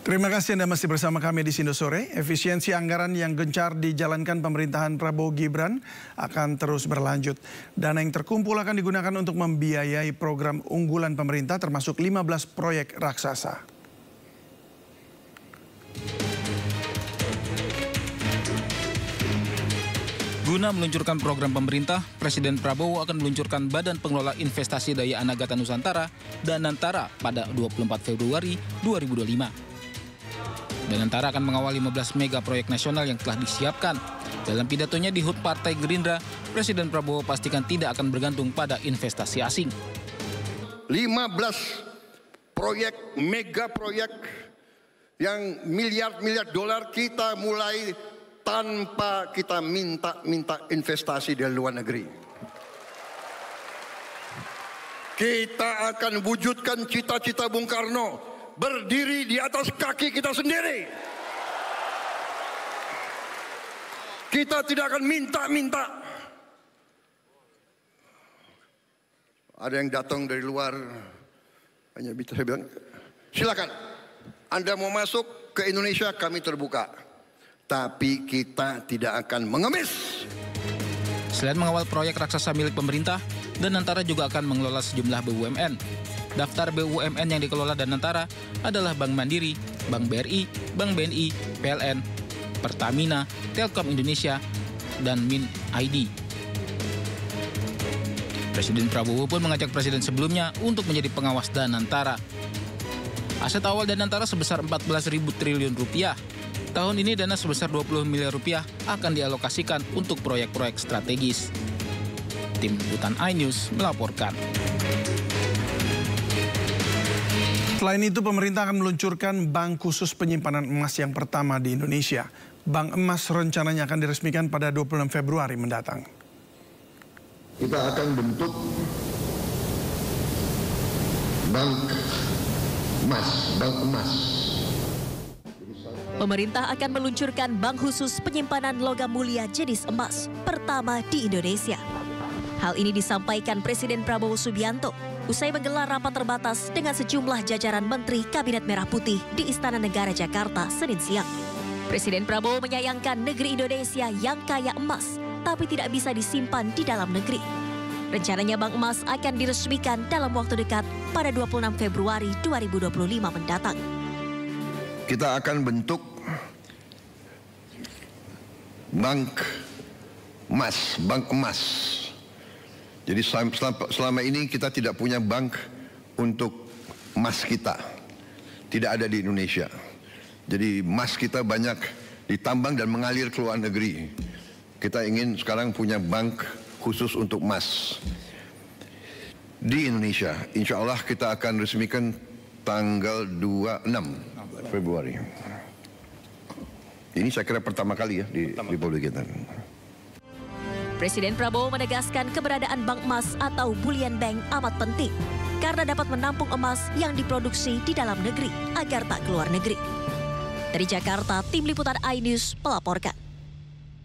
Terima kasih Anda masih bersama kami di Sindo Sore. Efisiensi anggaran yang gencar dijalankan pemerintahan Prabowo Gibran akan terus berlanjut. Dana yang terkumpul akan digunakan untuk membiayai program unggulan pemerintah termasuk 15 proyek raksasa. Guna meluncurkan program pemerintah, Presiden Prabowo akan meluncurkan Badan Pengelola Investasi Daya Anagata Nusantara Danantara pada 24 Februari 2025. Danantara akan mengawal 15 mega proyek nasional yang telah disiapkan. Dalam pidatonya di HUT Partai Gerindra, Presiden Prabowo pastikan tidak akan bergantung pada investasi asing. 15 proyek, mega proyek yang miliar-miliar dolar kita mulai tanpa kita minta investasi dari luar negeri. Kita akan wujudkan cita-cita Bung Karno, berdiri di atas kaki kita sendiri. Kita tidak akan minta-minta. Ada yang datang dari luar, hanya bisa bilang, silakan, Anda mau masuk ke Indonesia, kami terbuka. Tapi kita tidak akan mengemis. Selain mengawal proyek raksasa milik pemerintah, Danantara juga akan mengelola sejumlah BUMN. Daftar BUMN yang dikelola Danantara adalah Bank Mandiri, Bank BRI, Bank BNI, PLN, Pertamina, Telkom Indonesia, dan Min ID. Presiden Prabowo pun mengajak presiden sebelumnya untuk menjadi pengawas Danantara. Aset awal Danantara sebesar 14.000 triliun rupiah. Tahun ini dana sebesar 20 miliar rupiah akan dialokasikan untuk proyek-proyek strategis. Tim Liputan iNews melaporkan. Selain itu, pemerintah akan meluncurkan bank khusus penyimpanan emas yang pertama di Indonesia. Bank emas rencananya akan diresmikan pada 26 Februari mendatang. Kita akan bentuk bank emas. Pemerintah akan meluncurkan bank khusus penyimpanan logam mulia jenis emas pertama di Indonesia. Hal ini disampaikan Presiden Prabowo Subianto usai menggelar rapat terbatas dengan sejumlah jajaran Menteri Kabinet Merah Putih di Istana Negara Jakarta Senin siang. Presiden Prabowo menyayangkan negeri Indonesia yang kaya emas, tapi tidak bisa disimpan di dalam negeri. Rencananya bank emas akan diresmikan dalam waktu dekat pada 26 Februari 2025 mendatang. Kita akan bentuk bank emas. Jadi selama ini kita tidak punya bank untuk emas kita. Tidak ada di Indonesia. Jadi emas kita banyak ditambang dan mengalir ke luar negeri. Kita ingin sekarang punya bank khusus untuk emas di Indonesia. Insya Allah kita akan resmikan tanggal 26 Februari. Ini saya kira pertama kali ya di Republik kita. Presiden Prabowo menegaskan keberadaan bank emas atau bullion bank amat penting karena dapat menampung emas yang diproduksi di dalam negeri agar tak keluar negeri. Dari Jakarta, Tim Liputan iNews melaporkan.